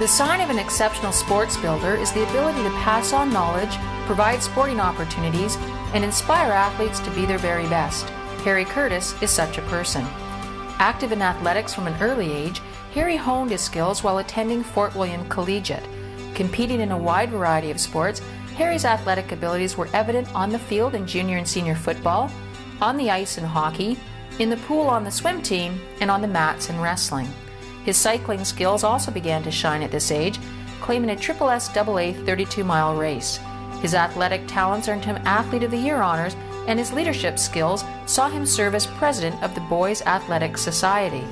The sign of an exceptional sports builder is the ability to pass on knowledge, provide sporting opportunities, and inspire athletes to be their very best. Harry Curtis is such a person. Active in athletics from an early age, Harry honed his skills while attending Fort William Collegiate. Competing in a wide variety of sports, Harry's athletic abilities were evident on the field in junior and senior football, on the ice in hockey, in the pool on the swim team, and on the mats in wrestling. His cycling skills also began to shine at this age, claiming a SSAA 32-mile race. His athletic talents earned him Athlete of the Year honors, and his leadership skills saw him serve as president of the Boys Athletic Society.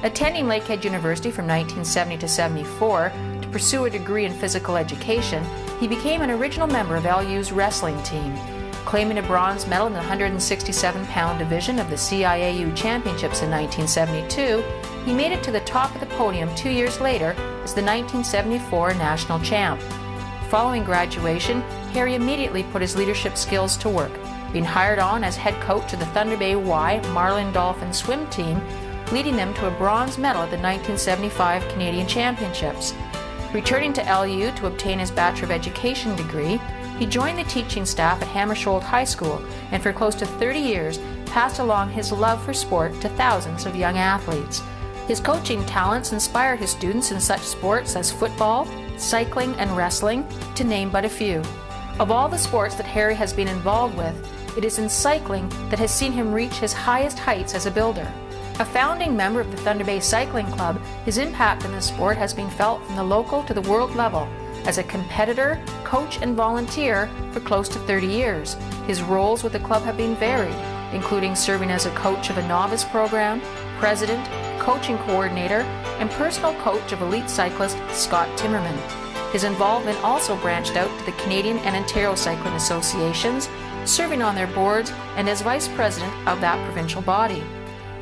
Attending Lakehead University from 1970 to 74 to pursue a degree in physical education, he became an original member of LU's wrestling team. Claiming a bronze medal in the 167-pound division of the CIAU Championships in 1972, he made it to the top of the podium 2 years later as the 1974 national champ. Following graduation, Harry immediately put his leadership skills to work, being hired on as head coach of the Thunder Bay Y Marlin Dolphin swim team, leading them to a bronze medal at the 1975 Canadian Championships. Returning to LU to obtain his Bachelor of Education degree, he joined the teaching staff at Hammersholt High School and for close to 30 years passed along his love for sport to thousands of young athletes. His coaching talents inspired his students in such sports as football, cycling, and wrestling, to name but a few. Of all the sports that Harry has been involved with, it is in cycling that has seen him reach his highest heights as a builder. A founding member of the Thunder Bay Cycling Club, his impact in the sport has been felt from the local to the world level. As a competitor, coach, and volunteer for close to 30 years, his roles with the club have been varied, including serving as a coach of a novice program, president, coaching coordinator, and personal coach of elite cyclist Scott Timmerman. His involvement also branched out to the Canadian and Ontario Cycling Associations, serving on their boards and as vice president of that provincial body.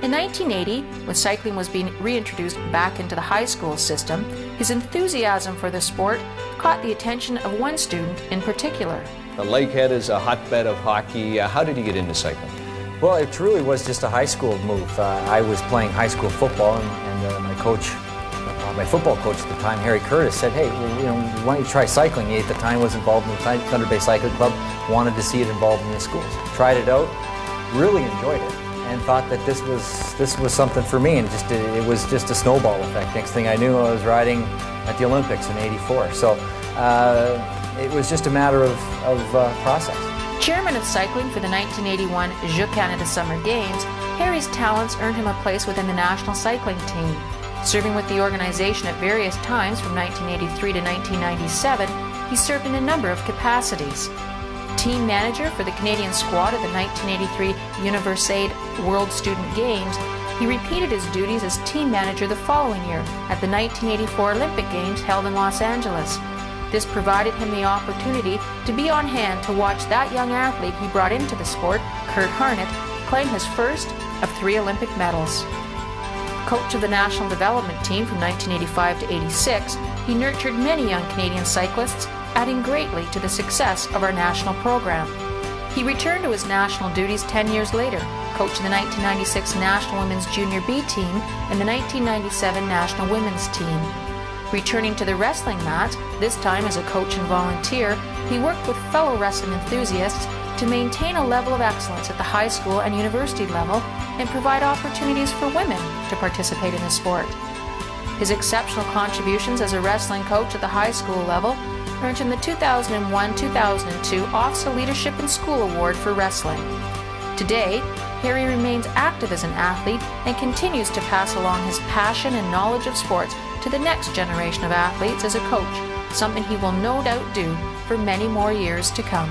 In 1980, when cycling was being reintroduced back into the high school system, his enthusiasm for the sport caught the attention of one student in particular. Lakehead is a hotbed of hockey. How did you get into cycling? Well, it truly was just a high school move. I was playing high school football, and my coach, my football coach at the time, Harry Curtis, said, "Hey, well, why don't you try cycling?" He at the time was involved in the Thunder Bay Cycling Club, wanted to see it involved in the schools. Tried it out, really enjoyed it, and thought that this was something for me, and it was just a snowball effect. Next thing I knew, I was riding at the Olympics in '84. So it was just a matter of process. Chairman of cycling for the 1981 Jeux Canada Summer Games, Harry's talents earned him a place within the national cycling team. Serving with the organization at various times from 1983 to 1997, he served in a number of capacities. Team manager for the Canadian squad at the 1983 Universiade World Student Games, he repeated his duties as team manager the following year at the 1984 Olympic Games held in Los Angeles. This provided him the opportunity to be on hand to watch that young athlete he brought into the sport, Kurt Harnett, claim his first of 3 Olympic medals. Coach of the national development team from 1985 to '86, he nurtured many young Canadian cyclists, adding greatly to the success of our national program. He returned to his national duties 10 years later, coaching the 1996 National Women's Junior B team and the 1997 National Women's team. Returning to the wrestling mat, this time as a coach and volunteer, he worked with fellow wrestling enthusiasts to maintain a level of excellence at the high school and university level and provide opportunities for women to participate in the sport. His exceptional contributions as a wrestling coach at the high school level earned him the 2001-2002 OFSA Leadership in School Award for wrestling. Today, Harry remains active as an athlete and continues to pass along his passion and knowledge of sports to the next generation of athletes as a coach, something he will no doubt do for many more years to come.